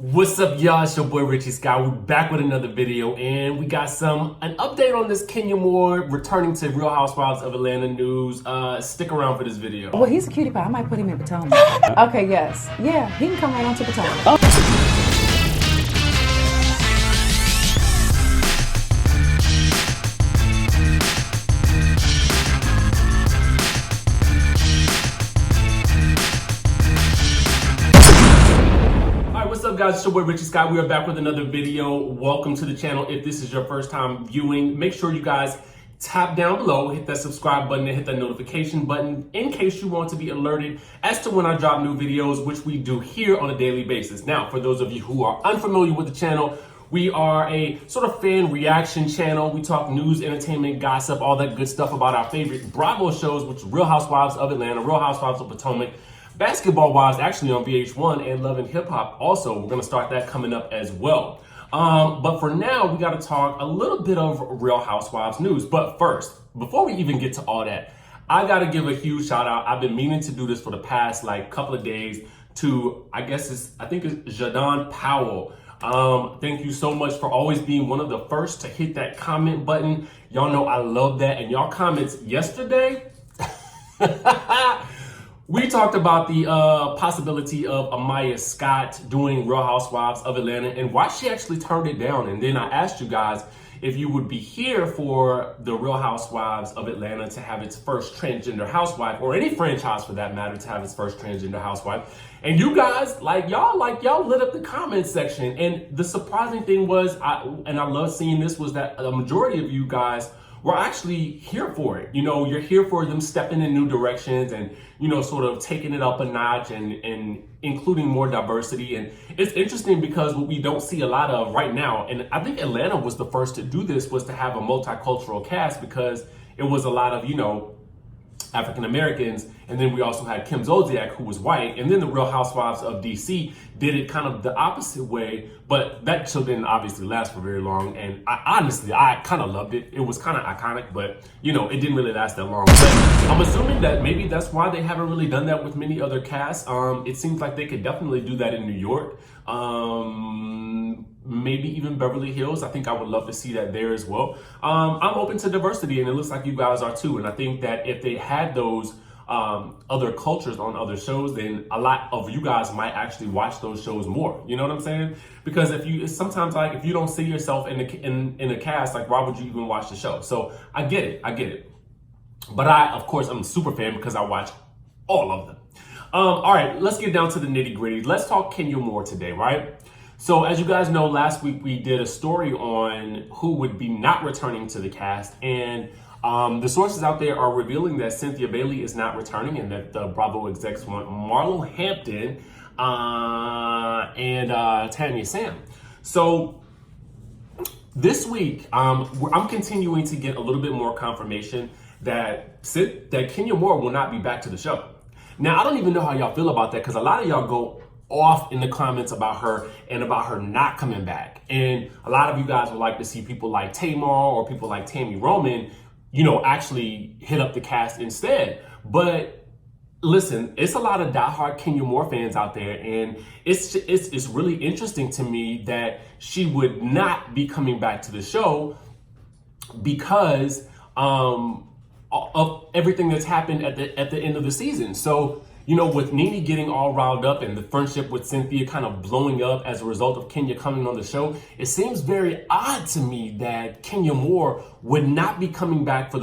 What's up, y'all? It's your boy Richie Scott. We're back with another video, and we got an update on this Kenya Moore returning to Real Housewives of Atlanta news. Stick around for this video. Well, he's a cutie pie. I might put him in Potomac. Okay, yes. Yeah, he can come right on to Potomac. Oh. What's up, guys? It's your boy Richie Scott. We are back with another video. Welcome to the channel. If this is your first time viewing, make sure you guys tap down below, hit that subscribe button, and hit that notification button in case you want to be alerted as to when I drop new videos, which we do here on a daily basis. Now, for those of you who are unfamiliar with the channel, we are a sort of fan reaction channel. We talk news, entertainment, gossip, all that good stuff about our favorite Bravo shows, which are Real Housewives of Atlanta, Real Housewives of Potomac, Basketball Wives actually on VH1, and Love and Hip Hop also. We're going to start that coming up as well. But for now, we got to talk a little bit of Real Housewives news. But first, before we even get to all that, I got to give a huge shout out. I've been meaning to do this for the past couple of days to, I think it's Jadon Powell. Thank you so much for always being one of the first to hit that comment button. Y'all know I love that. And y'all comments yesterday, we talked about the possibility of Amaya Scott doing Real Housewives of Atlanta and why she actually turned it down. And then I asked you guys if you would be here for the Real Housewives of Atlanta to have its first transgender housewife, or any franchise for that matter to have its first transgender housewife. And you guys, y'all lit up the comment section. And the surprising thing was, I love seeing this, was that a majority of you guys were actually here for it. You know, you're here for them stepping in new directions and, you know, sort of taking it up a notch and including more diversity. And it's interesting because what we don't see a lot of right now, and I think Atlanta was the first to do this, was to have a multicultural cast, because it was a lot of, you know, African Americans, and then we also had Kim Zolciak, who was white, and then the Real Housewives of DC did it kind of the opposite way, but that show didn't obviously last for very long, and I kind of loved it. It was kind of iconic, but, you know, it didn't really last that long. But I'm assuming that maybe that's why they haven't really done that with many other casts. It seems like they could definitely do that in New York. Maybe even Beverly Hills. I think I would love to see that there as well. I'm open to diversity, and it looks like you guys are too. And I think that if they had those other cultures on other shows, then a lot of you guys might actually watch those shows more. You know what I'm saying? Because if you don't see yourself in the cast, why would you even watch the show? So I get it. But of course, I'm a super fan because I watch all of them. All right, let's get down to the nitty gritty. Let's talk Kenya Moore today, right? So as you guys know, last week we did a story on who would be not returning to the cast, and the sources out there are revealing that Cynthia Bailey is not returning, and that the Bravo execs want Marlo, Hampton, and Tanya Sam. So this week, I'm continuing to get a little bit more confirmation that Kenya Moore will not be back to the show. Now, I don't even know how y'all feel about that, because a lot of y'all go off in the comments about her and about her not coming back. And a lot of you guys would like to see people like Tamar or people like Tammy Roman, you know, actually hit up the cast instead. But listen, it's a lot of diehard Kenya Moore fans out there, and it's really interesting to me that she would not be coming back to the show because of everything that's happened at the end of the season. So, you know, with NeNe getting all riled up and the friendship with Cynthia kind of blowing up as a result of Kenya coming on the show, it seems very odd to me that Kenya Moore would not be coming back for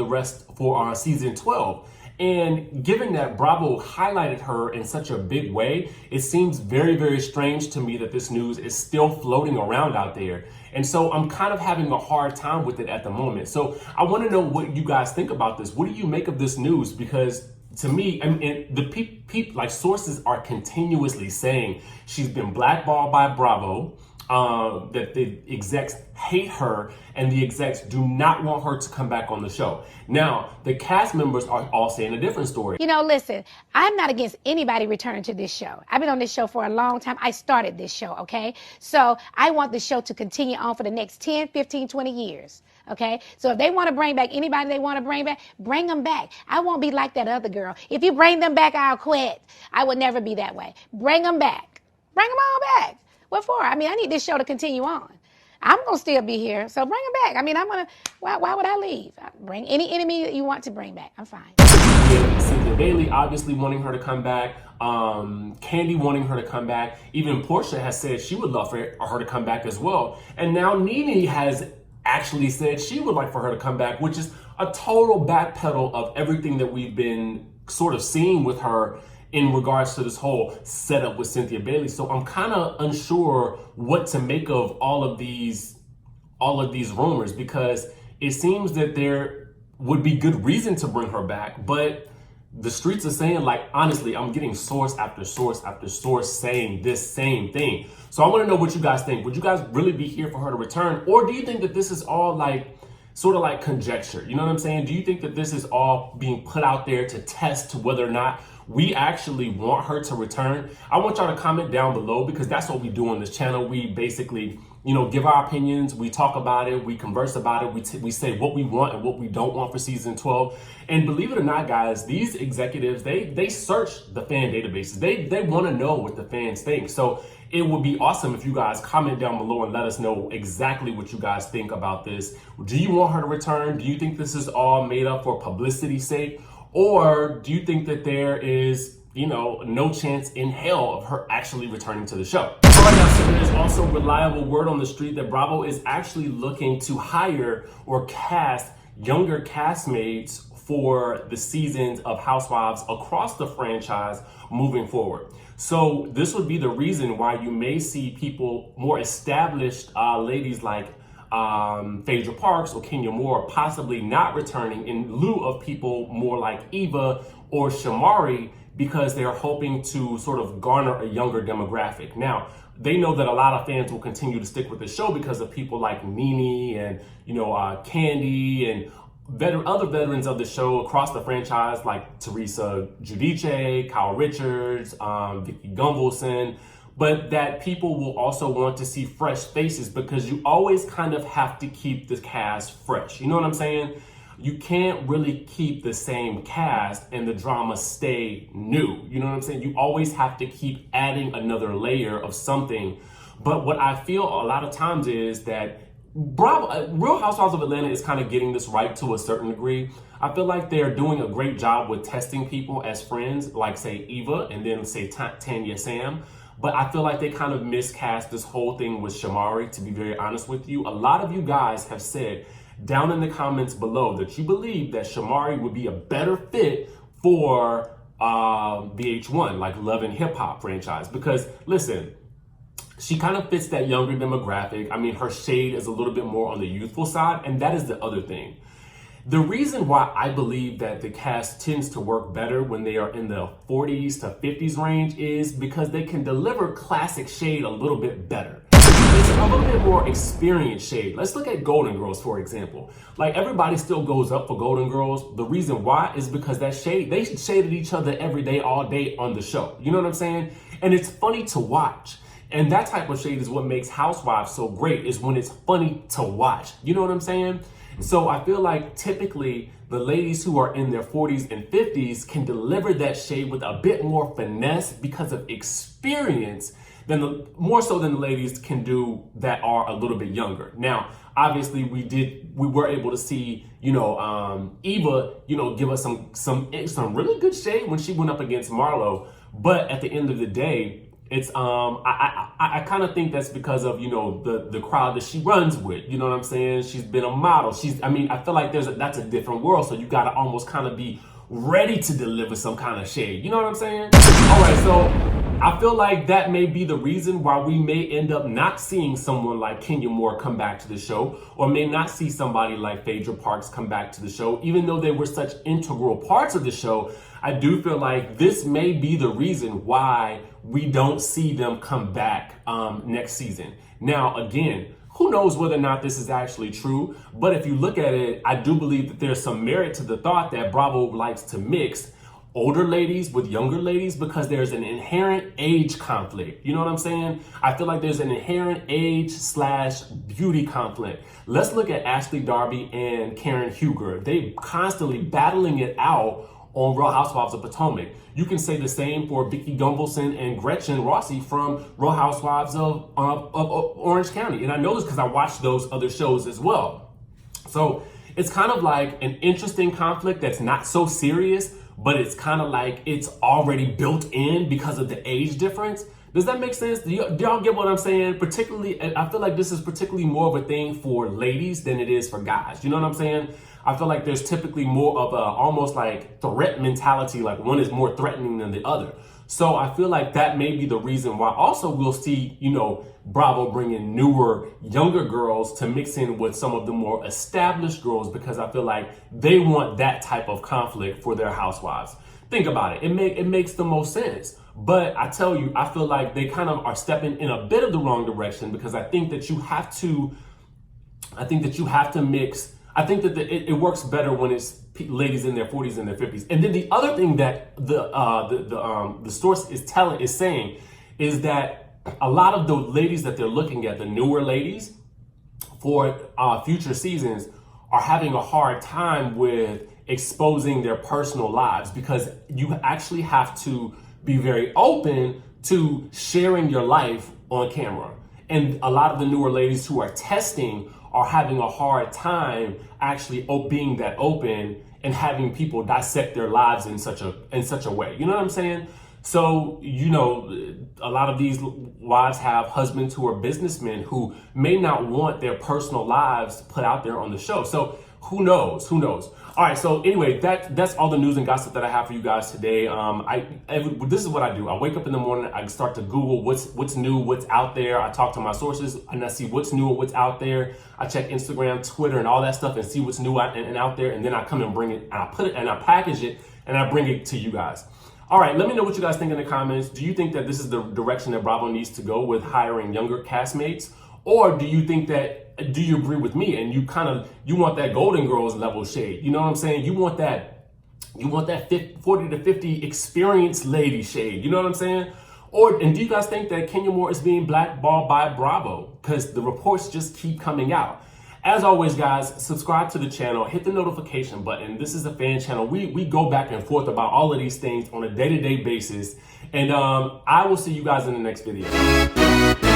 season 12. And given that Bravo highlighted her in such a big way, it seems very, very strange to me that this news is still floating around out there. And so I'm kind of having a hard time with it at the moment. So I want to know what you guys think about this. What do you make of this news? Because to me, I mean, the sources are continuously saying she's been blackballed by Bravo, that the execs hate her, and the execs do not want her to come back on the show. Now, the cast members are all saying a different story. You know, listen, I'm not against anybody returning to this show. I've been on this show for a long time. I started this show, okay? So I want the show to continue on for the next 10, 15, 20 years. Okay, so if they want to bring back anybody they want to bring them back. I won't be like that other girl. If you bring them back, I'll quit. I would never be that way. Bring them back. Bring them all back. What for? I mean, I need this show to continue on. I'm going to still be here, so bring him back. I mean, why would I leave? Bring any enemy that you want to bring back. I'm fine. Cynthia Bailey obviously wanting her to come back. Kandi wanting her to come back. Even Porsha has said she would love for her to come back as well. And now NeNe has actually said she would like for her to come back, which is a total backpedal of everything that we've been sort of seeing with her in regards to this whole setup with Cynthia Bailey. So I'm kind of unsure what to make of all of these rumors, because it seems that there would be good reason to bring her back, but the streets are saying, like, honestly, I'm getting source after source after source saying this same thing. So I want to know what you guys think. Would you guys really be here for her to return? Or do you think that this is all like sort of like conjecture? You know what I'm saying? Do you think that this is all being put out there to test whether or not we actually want her to return? I want y'all to comment down below, because that's what we do on this channel. We basically, give our opinions, we talk about it, we converse about it, we say what we want and what we don't want for season 12. And believe it or not, guys, these executives, they search the fan databases. They want to know what the fans think. So it would be awesome if you guys comment down below and let us know exactly what you guys think about this. Do you want her to return? Do you think this is all made up for publicity's sake? Or do you think that there is, no chance in hell of her actually returning to the show? All right, now, so there's also reliable word on the street that Bravo is actually looking to hire or cast younger castmates for the seasons of Housewives across the franchise moving forward. So this would be the reason why you may see people, more established ladies like Phaedra Parks or Kenya Moore possibly not returning in lieu of people more like Eva or Shamari, because they're hoping to sort of garner a younger demographic. Now, they know that a lot of fans will continue to stick with the show because of people like NeNe and, Kandi and other veterans of the show across the franchise, like Teresa Giudice, Kyle Richards, Vicky Gunvalson. But that people will also want to see fresh faces, because you always kind of have to keep the cast fresh. You know what I'm saying? You can't really keep the same cast and the drama stay new. You know what I'm saying? You always have to keep adding another layer of something. But what I feel a lot of times is that Real Housewives of Atlanta is kind of getting this right to a certain degree. I feel like they're doing a great job with testing people as friends, like say Eva and then say Tanya Sam. But I feel like they kind of miscast this whole thing with Shamari, to be very honest with you. A lot of you guys have said down in the comments below that you believe that Shamari would be a better fit for VH1, like Love and Hip Hop franchise. Because listen, she kind of fits that younger demographic. I mean, her shade is a little bit more on the youthful side, and that is the other thing. The reason why I believe that the cast tends to work better when they are in the 40s to 50s range is because they can deliver classic shade a little bit better. It's a little bit more experienced shade. Let's look at Golden Girls, for example. Like, everybody still goes up for Golden Girls. The reason why is because that shade, they shaded each other every day, all day on the show. You know what I'm saying? And it's funny to watch. And that type of shade is what makes Housewives so great, is when it's funny to watch. You know what I'm saying? So I feel like typically the ladies who are in their 40s and 50s can deliver that shade with a bit more finesse because of experience more so than the ladies can do that are a little bit younger. Now, obviously we were able to see, Eva, give us some really good shade when she went up against Marlo. But at the end of the day, it's I kind of think that's because of the crowd that she runs with. You know what I'm saying? She's been a model. I feel like that's a different world. So you got to almost kind of be ready to deliver some kind of shade. You know what I'm saying? All right, so I feel like that may be the reason why we may end up not seeing someone like Kenya Moore come back to the show, or may not see somebody like Phaedra Parks come back to the show. Even though they were such integral parts of the show, I do feel like this may be the reason why we don't see them come back next season. Now, again, who knows whether or not this is actually true, but if you look at it, I do believe that there's some merit to the thought that Bravo likes to mix older ladies with younger ladies, because there's an inherent age conflict. You know what I'm saying? I feel like there's an inherent age/beauty conflict. Let's look at Ashley Darby and Karen Huger. They constantly battling it out on Real Housewives of Potomac. You can say the same for Vicky Gunvalson and Gretchen Rossi from Real Housewives of Orange County. And I know this because I watched those other shows as well. So it's kind of like an interesting conflict that's not so serious, but it's kind of like it's already built in because of the age difference. Does that make sense? Do y'all get what I'm saying? Particularly, I feel like this is particularly more of a thing for ladies than it is for guys. You know what I'm saying? I feel like there's typically more of a almost like threat mentality, like one is more threatening than the other. So I feel like that may be the reason why also we'll see, you know, Bravo bringing newer, younger girls to mix in with some of the more established girls, because I feel like they want that type of conflict for their housewives. Think about it. It makes the most sense. But I tell you, I feel like they kind of are stepping in a bit of the wrong direction, because I think that you have to mix. I think that it works better when it's ladies in their 40s and their 50s. And then the other thing that the source is saying is that a lot of the ladies that they're looking at, the newer ladies for future seasons, are having a hard time with exposing their personal lives, because you actually have to be very open to sharing your life on camera. And a lot of the newer ladies who are testing are having a hard time actually being that open and having people dissect their lives in such a way. You know what I'm saying? So, you know, a lot of these wives have husbands who are businessmen who may not want their personal lives put out there on the show. So who knows? All right, so anyway, that's all the news and gossip that I have for you guys today. This is what I do. I wake up in the morning, I start to Google what's new, what's out there. I talk to my sources and I see what's new and what's out there. I check Instagram, Twitter, and all that stuff and see what's new and out there. And then I come and bring it, and I put it and I package it and I bring it to you guys. All right, let me know what you guys think in the comments. Do you think that this is the direction that Bravo needs to go with hiring younger castmates? Or do you agree with me and you want that Golden Girls level shade? You know what I'm saying? You want that 40 to 50 experienced lady shade. You know what I'm saying? And do you guys think that Kenya Moore is being blackballed by Bravo? Because the reports just keep coming out. As always, guys, subscribe to the channel, hit the notification button. This is a fan channel. We go back and forth about all of these things on a day-to-day basis. And I will see you guys in the next video.